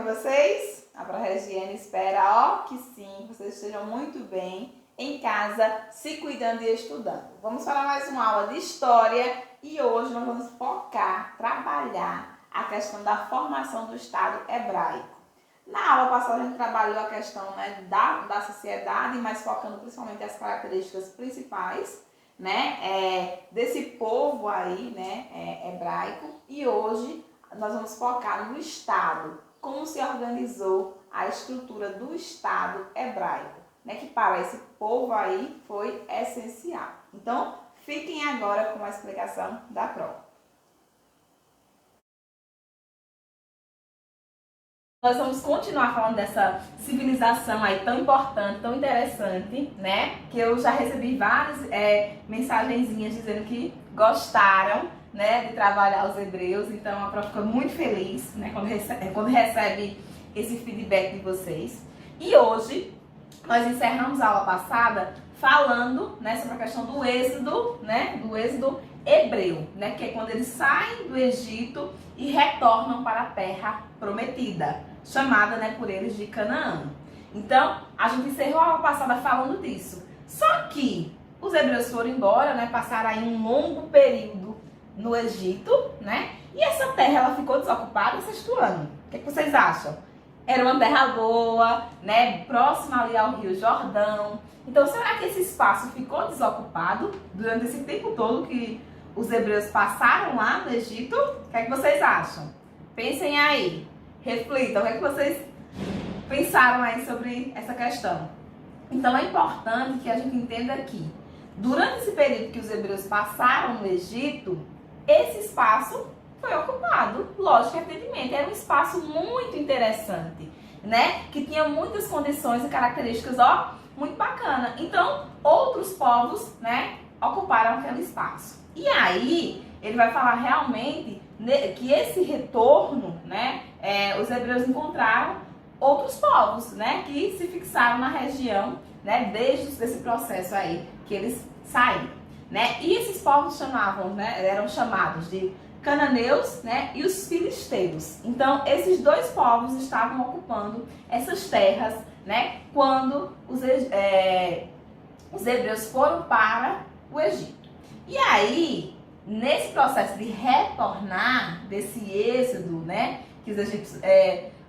bem com vocês? A Pro Regiane espera, que sim, que vocês estejam muito bem em casa, se cuidando e estudando. Vamos para mais uma aula de história e hoje nós vamos focar, trabalhar a questão da formação do Estado hebraico. Na aula passada a gente trabalhou a questão da sociedade, mas focando principalmente as características principais desse povo aí, hebraico, e hoje nós vamos focar no Estado, como se organizou a estrutura do Estado hebraico, que para esse povo aí foi essencial. Então, fiquem agora com a explicação da prova. Nós vamos continuar falando dessa civilização aí tão importante, tão interessante, que eu já recebi várias mensagenzinhas dizendo que gostaram, de trabalhar os hebreus, então a prof fica muito feliz, quando recebe esse feedback de vocês. E hoje nós encerramos a aula passada falando sobre a questão do êxodo, do êxodo hebreu, que é quando eles saem do Egito e retornam para a terra prometida, chamada por eles de Canaã. Então, a gente encerrou a aula passada falando disso. Só que os hebreus foram embora, passaram aí um longo período no Egito, e essa terra ela ficou desocupada no sexto ano. O que vocês acham? Era uma terra boa, próxima ali ao Rio Jordão. Então, será que esse espaço ficou desocupado durante esse tempo todo que os hebreus passaram lá no Egito? O que vocês acham? Pensem aí, reflitam, o que vocês pensaram aí sobre essa questão? Então, é importante que a gente entenda que, durante esse período que os hebreus passaram no Egito, esse espaço foi ocupado, lógico, evidentemente, era um espaço muito interessante, que tinha muitas condições e características, muito bacana. Então, outros povos, ocuparam aquele espaço. E aí, ele vai falar realmente que esse retorno, os hebreus encontraram outros povos, que se fixaram na região, desde esse processo aí que eles saíram, E esses povos eram chamados de cananeus, e os filisteus. Então, esses dois povos estavam ocupando essas terras, quando os hebreus foram para o Egito. E aí, nesse processo de retornar desse êxodo, que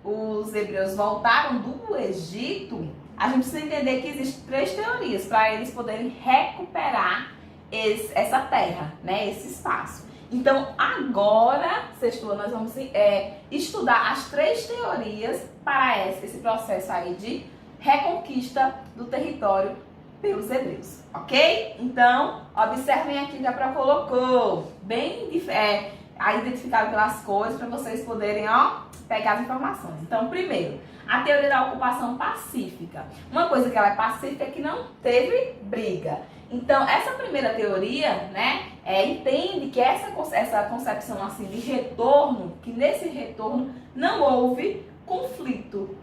os hebreus voltaram do Egito, a gente precisa entender que existem três teorias para eles poderem recuperar essa terra, esse espaço. Então, agora, sexto ano, nós vamos estudar as três teorias para esse processo aí de reconquista do território pelos hebreus, ok? Então, observem aqui que a Pro colocou bem identificado pelas cores para vocês poderem, pegar as informações. Então, primeiro, a teoria da ocupação pacífica. Uma coisa que ela é pacífica é que não teve briga. Então, essa primeira teoria, entende que essa concepção assim de retorno, que nesse retorno não houve conflito,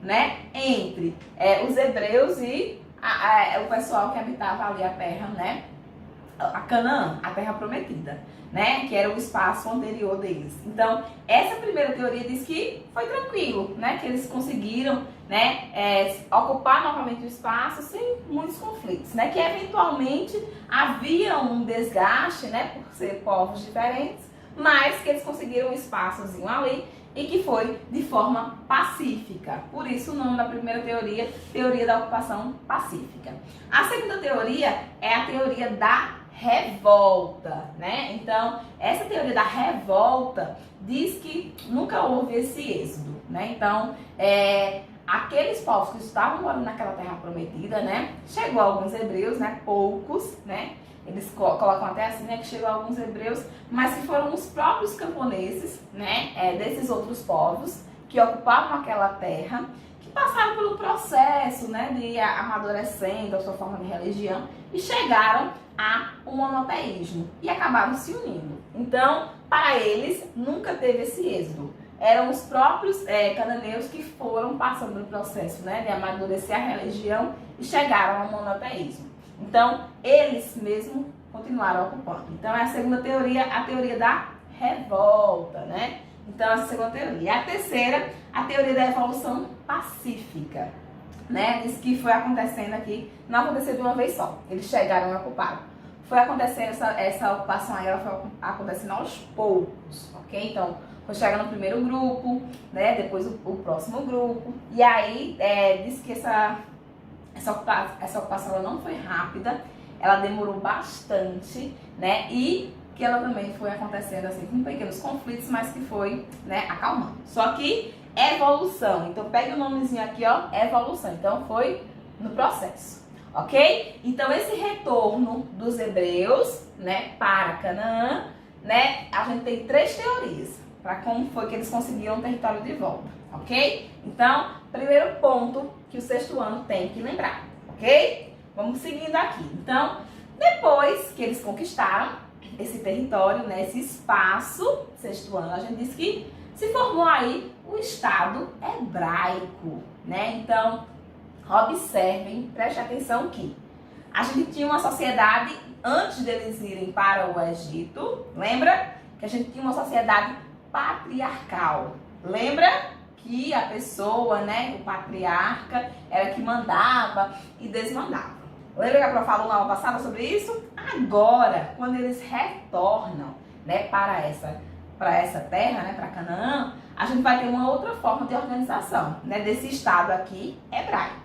entre os hebreus e o pessoal que habitava ali a terra, a Canaã, a terra prometida, que era o espaço anterior deles. Então, essa primeira teoria diz que foi tranquilo, que eles conseguiram, ocupar novamente o espaço sem muitos conflitos, que eventualmente havia um desgaste, por ser povos diferentes, mas que eles conseguiram um espaçozinho ali e que foi de forma pacífica. Por isso o nome da primeira teoria, teoria da ocupação pacífica. A segunda teoria é a teoria da revolta, Então, essa teoria da revolta diz que nunca houve esse êxodo, Então, aqueles povos que estavam morando naquela terra prometida, chegou alguns hebreus, poucos, Eles colocam até assim, que chegou alguns hebreus, mas que foram os próprios camponeses, desses outros povos que ocupavam aquela terra, que passaram pelo processo, de ir amadurecendo a sua forma de religião e chegaram a um monoteísmo e acabaram se unindo. Então, para eles, nunca teve esse êxodo. Eram os próprios cananeus que foram passando pelo processo, de amadurecer a religião e chegaram ao monoteísmo. Então, eles mesmos continuaram ocupando. Então, é a segunda teoria, a teoria da revolta, Então, Então, essa é a segunda teoria. E a terceira, a teoria da evolução pacífica, né? Diz que foi acontecendo aqui, não aconteceu de uma vez só. Eles chegaram e ocuparam. Foi acontecendo, essa ocupação aí, ela foi acontecendo aos poucos, ok? Então, foi chegando no primeiro grupo, né? Depois o próximo grupo. E aí, diz que essa ocupação ela não foi rápida, ela demorou bastante, né? E que ela também foi acontecendo assim com pequenos conflitos, mas que foi, né, acalmando. Só que evolução. Então pega o nomezinho aqui, ó, evolução. Então foi no processo, ok? Então esse retorno dos hebreus, né, para Canaã, né, a gente tem três teorias para como foi que eles conseguiram o território de volta, ok? Então, primeiro ponto que o sexto ano tem que lembrar, ok? Vamos seguindo aqui. Então, depois que eles conquistaram esse território, né, esse espaço, sexto ano, a gente diz que se formou aí o Estado hebraico, né? Então, observem, prestem atenção que a gente tinha uma sociedade, antes deles irem para o Egito, lembra? Que a gente tinha uma sociedade patriarcal, lembra? Que a pessoa, né, o patriarca, era que mandava e desmandava. Lembra que a Pro falou na aula passada sobre isso? Agora, quando eles retornam, né, para essa terra, né, para Canaã, a gente vai ter uma outra forma de organização, né, desse estado aqui hebraico.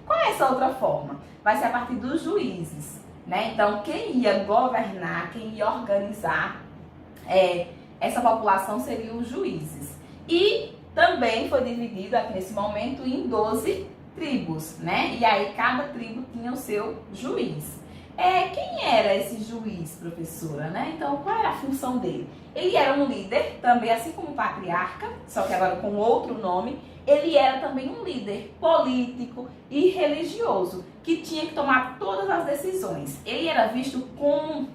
Qual é essa outra forma? Vai ser a partir dos juízes, né? Então, quem ia governar, quem ia organizar essa população seriam os juízes. E também foi dividido aqui nesse momento em 12 tribos, né? E aí cada tribo tinha o seu juiz. Quem era esse juiz, professora, né? Então, qual era a função dele? Ele era um líder, também assim como o patriarca, só que agora com outro nome. Ele era também um líder político e religioso, que tinha que tomar todas as decisões. Ele era visto como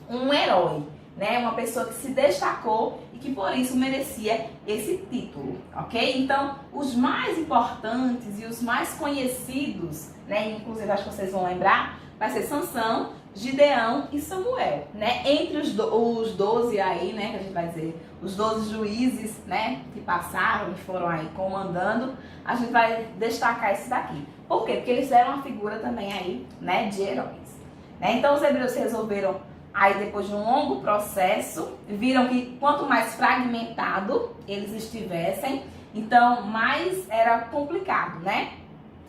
um herói, né? Uma pessoa que se destacou e que por isso merecia esse título, ok? Então, os mais importantes e os mais conhecidos, né? Inclusive, acho que vocês vão lembrar, vai ser Sansão, Gideão e Samuel, né? Entre os 12 aí, né? Que a gente vai dizer, os 12 juízes, né? Que passaram e foram aí comandando, a gente vai destacar esse daqui. Por quê? Porque eles eram uma figura também aí, né? De heróis, né? Então, os hebreus resolveram, aí depois de um longo processo, viram que quanto mais fragmentado eles estivessem, então mais era complicado, né?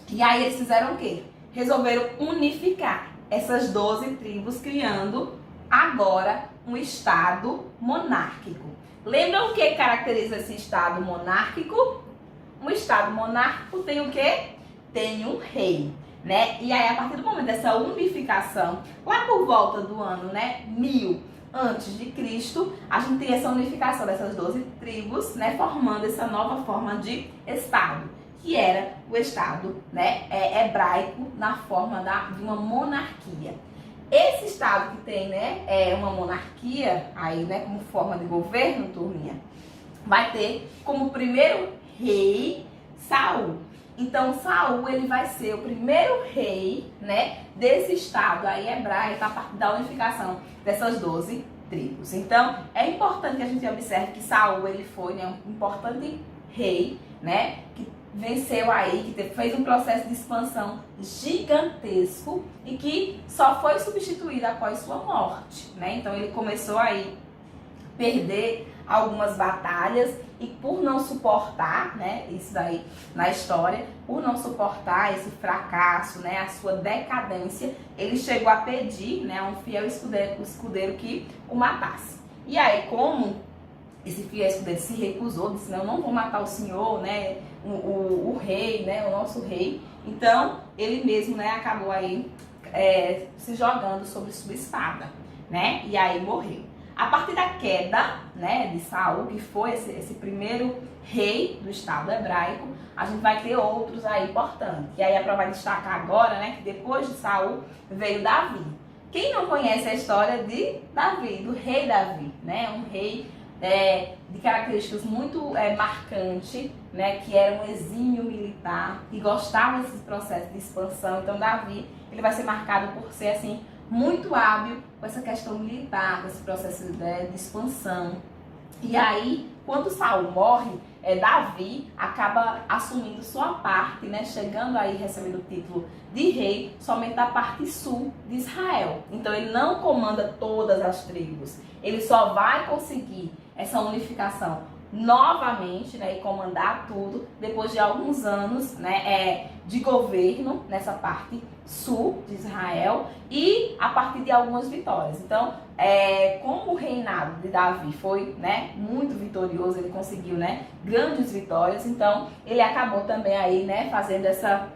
E aí eles fizeram o quê? Resolveram unificar essas 12 tribos, criando agora um estado monárquico. Lembram o que caracteriza esse estado monárquico? Um estado monárquico tem o quê? Tem um rei, né? E aí, a partir do momento dessa unificação, lá por volta do ano, né, 1000 antes de Cristo, a gente tem essa unificação dessas 12 tribos, né, formando essa nova forma de estado, que era o estado, né, hebraico na forma de uma monarquia. Esse estado que tem, né, uma monarquia aí, né, como forma de governo, turminha, vai ter como primeiro rei Saul. Então, Saul, ele vai ser o primeiro rei, né, desse estado aí hebraico, a partir da unificação dessas 12 tribos. Então, é importante que a gente observe que Saul, ele foi, né, um importante rei, né, que venceu aí, que fez um processo de expansão gigantesco e que só foi substituído após sua morte, né? Então, ele começou aí a perder algumas batalhas e por não suportar, né, isso daí na história, por não suportar esse fracasso, né, a sua decadência, ele chegou a pedir, né, a um fiel escudeiro que o matasse. E aí, como esse fiel escudeiro se recusou, disse, não vou matar o senhor, né, o rei, né, o nosso rei, então ele mesmo, né, acabou aí se jogando sobre sua espada, né, e aí morreu. A partir da queda, né, de Saul, que foi esse primeiro rei do estado hebraico, a gente vai ter outros aí importantes. E aí a Pró vai destacar agora, né, que depois de Saul veio Davi. Quem não conhece a história de Davi, do rei Davi, né, um rei de características muito marcantes, né, que era um exímio militar e gostava desse processo de expansão. Então Davi, ele vai ser marcado por ser assim muito hábil com essa questão militar, com esse processo de expansão. E aí, quando Saul morre, Davi acaba assumindo sua parte, né, chegando aí, recebendo o título de rei, somente da parte sul de Israel. Então ele não comanda todas as tribos, ele só vai conseguir essa unificação novamente, né, e comandar tudo depois de alguns anos, né, de governo nessa parte sul de Israel e a partir de algumas vitórias. Então, como o reinado de Davi foi, né, muito vitorioso, ele conseguiu, né, grandes vitórias, então ele acabou também aí, né, fazendo essa,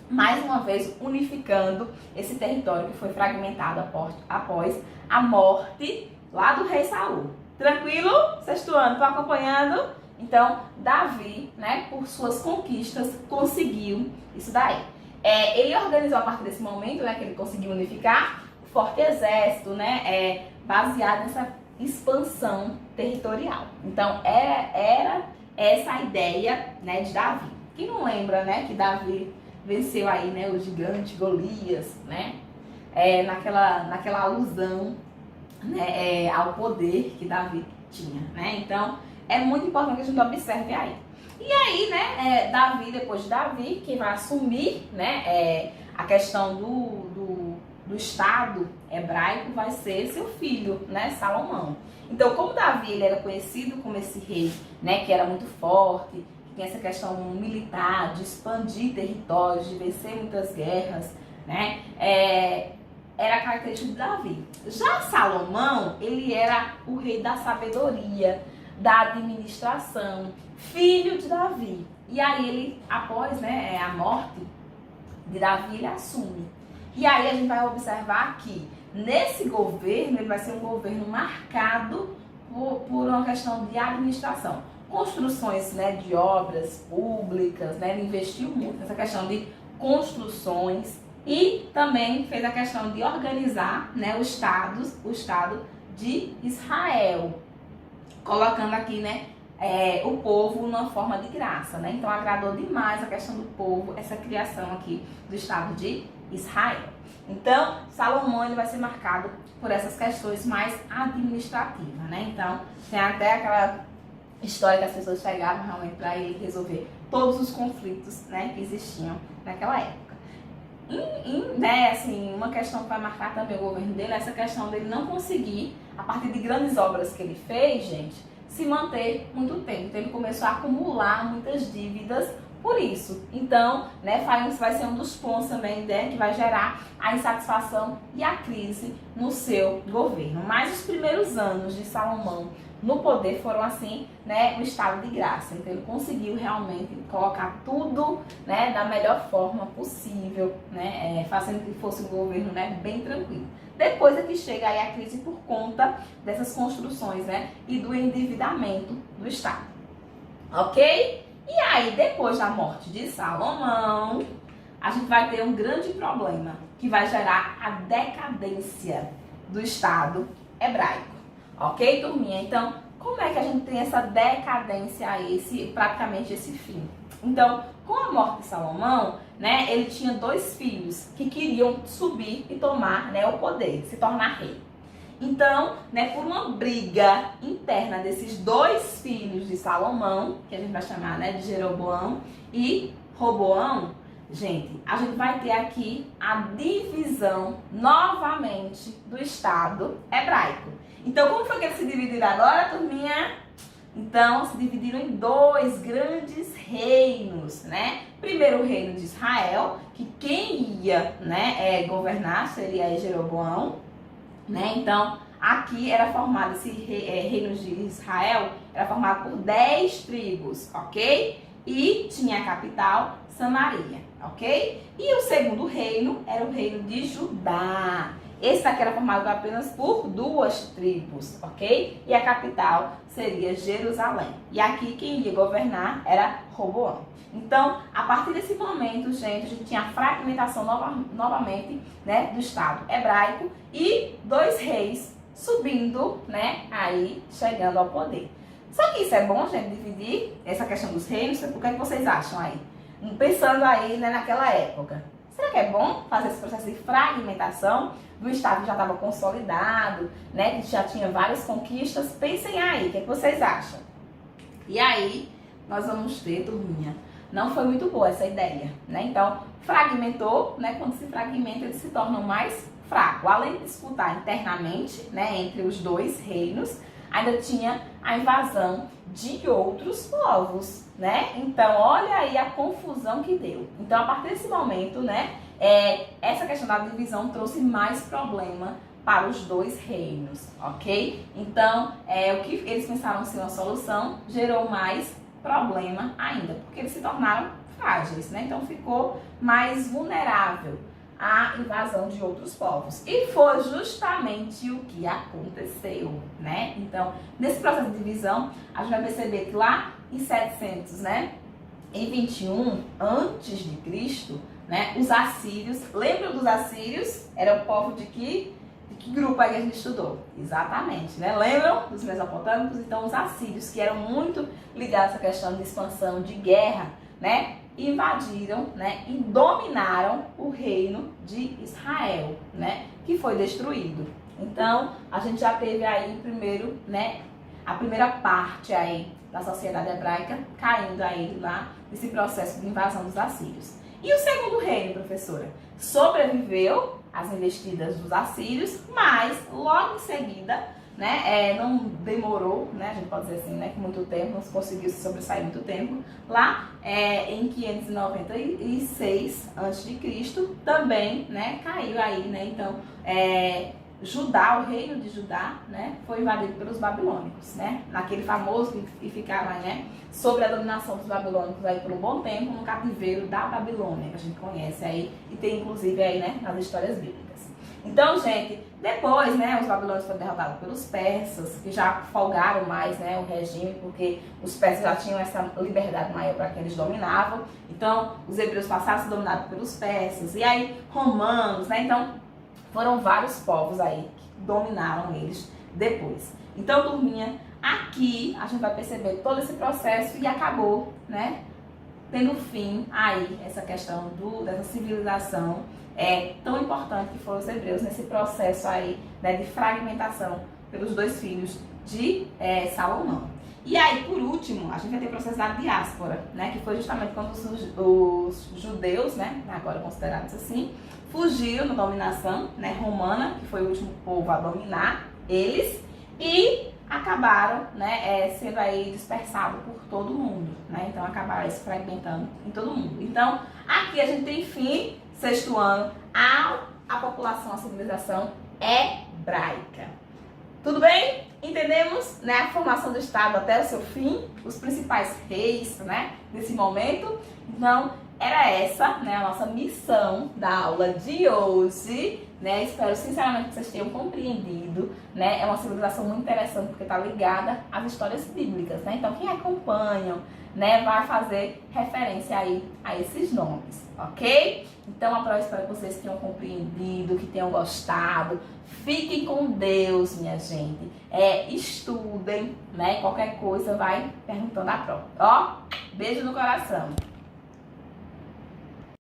mais uma vez, unificando esse território que foi fragmentado após a morte lá do rei Saul. Tranquilo? Sexto ano, tô acompanhando? Então, Davi, né, por suas conquistas, conseguiu isso daí. Ele organizou a partir desse momento, né, que ele conseguiu unificar o forte exército, né, baseado nessa expansão territorial. Então, era essa a ideia, né, de Davi. Quem não lembra, né, que Davi venceu aí, né, o gigante Golias, né, naquela alusão, né, ao poder que Davi tinha, né? Então, é muito importante que a gente observe aí. E aí, né, Davi, depois de Davi, quem vai assumir, né, a questão do Estado hebraico vai ser seu filho, né, Salomão. Então, como Davi ele era conhecido como esse rei, né, que era muito forte, que tem essa questão militar, de expandir territórios, de vencer muitas guerras, né, era a característica de Davi. Já Salomão, ele era o rei da sabedoria, da administração, filho de Davi. E aí ele, após, né, a morte de Davi, ele assume. E aí a gente vai observar que nesse governo, ele vai ser um governo marcado por uma questão de administração. Construções, né, de obras públicas, né, ele investiu muito nessa questão de construções. E também fez a questão de organizar, né, o Estado de Israel, colocando aqui, né, o povo numa forma de graça, né? Então agradou demais a questão do povo, essa criação aqui do Estado de Israel. Então Salomão ele vai ser marcado por essas questões mais administrativas, né? Então tem até aquela história que as pessoas chegavam realmente para ele resolver todos os conflitos, né, que existiam naquela época. Né, assim, uma questão que vai marcar também o governo dele é essa questão dele não conseguir, a partir de grandes obras que ele fez, gente, se manter muito tempo. Então ele começou a acumular muitas dívidas por isso. Então, né, vai ser um dos pontos também, né, que vai gerar a insatisfação e a crise no seu governo. Mas os primeiros anos de Salomão no poder foram assim, né, um estado de graça. Então ele conseguiu realmente colocar tudo, né, da melhor forma possível, né, fazendo que fosse um governo, né, bem tranquilo. Depois é que chega aí a crise por conta dessas construções, né, e do endividamento do Estado. Ok? E aí, depois da morte de Salomão, a gente vai ter um grande problema, que vai gerar a decadência do Estado hebraico. Ok, turminha? Então, como é que a gente tem essa decadência aí, praticamente esse fim? Então, com a morte de Salomão, né, ele tinha 2 filhos que queriam subir e tomar, né, o poder, se tornar rei. Então, né, por uma briga interna desses 2 filhos de Salomão, que a gente vai chamar, né, de Jeroboão e Roboão, gente, a gente vai ter aqui a divisão novamente do Estado hebraico. Então, como foi que eles se dividiram agora, turminha? Então, se dividiram em 2 grandes reinos, né? Primeiro o reino de Israel, que quem ia, né, governar seria Jeroboão, né? Então, aqui era formado, esse reino de Israel era formado por 10 tribos, ok? E tinha a capital, Samaria, ok? E o segundo reino era o reino de Judá. Esse daqui era formado apenas por 2 tribos, ok? E a capital seria Jerusalém. E aqui quem ia governar era Roboão. Então, a partir desse momento, gente, a gente tinha a fragmentação novamente, né, do Estado hebraico e 2 reis subindo, né, aí chegando ao poder. Só que isso é bom, gente, dividir essa questão dos reinos. O que é que vocês acham aí? Pensando aí, né, naquela época. Será que é bom fazer esse processo de fragmentação do Estado que já estava consolidado, né, que já tinha várias conquistas? Pensem aí, o que é que vocês acham? E aí, nós vamos ter, turminha, não foi muito boa essa ideia, né? Então, fragmentou, né? Quando se fragmenta, eles se tornam mais fracos. Além de disputar internamente, né, entre os dois reinos, ainda tinha a invasão de outros povos, né? Então, olha aí a confusão que deu. Então, a partir desse momento, né, essa questão da divisão trouxe mais problema para os dois reinos, ok? Então, o que eles pensaram ser uma solução gerou mais problema ainda, porque eles se tornaram frágeis, né? Então, ficou mais vulnerável à invasão de outros povos. E foi justamente o que aconteceu, né? Então, nesse processo de divisão, a gente vai perceber que lá em 700, né? Em 21 antes de Cristo, né? Os assírios, lembram dos assírios? Era o povo de que grupo aí que a gente estudou? Exatamente, né? Lembram dos mesopotâmicos? Então, os assírios, que eram muito ligados a essa questão de expansão, de guerra, né? Invadiram, né? E dominaram o reino de Israel, né? Que foi destruído. Então, a gente já teve aí primeiro, né? A primeira parte aí da sociedade hebraica caindo aí lá nesse processo de invasão dos assírios. E o segundo reino, professora? Sobreviveu às investidas dos assírios, mas logo em seguida, né, não demorou, né, a gente pode dizer assim, né, que muito tempo, não conseguiu se sobressair muito tempo. Lá em 596 a.C., também, né, caiu aí, né, então Judá, o reino de Judá, né, foi invadido pelos babilônicos, né, naquele famoso que ficava, né, sobre a dominação dos babilônicos aí por um bom tempo no cativeiro da Babilônia, que a gente conhece aí e tem inclusive aí, né, nas histórias bíblicas. Então, gente, depois, né, os babilônicos foram derrotados pelos persas, que já folgaram mais, né, o regime, porque os persas já tinham essa liberdade maior para que eles dominavam. Então, os hebreus passaram a ser dominados pelos persas, e aí romanos, né, então foram vários povos aí que dominaram eles depois. Então, turminha, aqui a gente vai perceber todo esse processo e acabou, né, tendo fim aí essa questão dessa civilização tão importante que foram os hebreus nesse processo aí, né, de fragmentação pelos dois filhos de Salomão. E aí, por último, a gente vai ter o processo da diáspora, né, que foi justamente quando os judeus, né, agora considerados assim, fugiram da dominação, né, romana, que foi o último povo a dominar eles, e acabaram, né, sendo aí dispersados por todo mundo, né, então acabaram se fragmentando em todo mundo. Então, aqui a gente tem fim, sexto ano, a população, a civilização hebraica. Tudo bem? Entendemos, né, a formação do Estado até o seu fim, os principais reis, né, nesse momento. Então, era essa, né, a nossa missão da aula de hoje, né? Espero sinceramente que vocês tenham compreendido, né? É uma civilização muito interessante porque está ligada às histórias bíblicas, né? Então, quem acompanha, né, vai fazer referência aí a esses nomes, ok? Então, eu espero que vocês tenham compreendido, que tenham gostado. Fiquem com Deus, minha gente. Estudem, né? Qualquer coisa vai perguntando à prova. Ó, beijo no coração.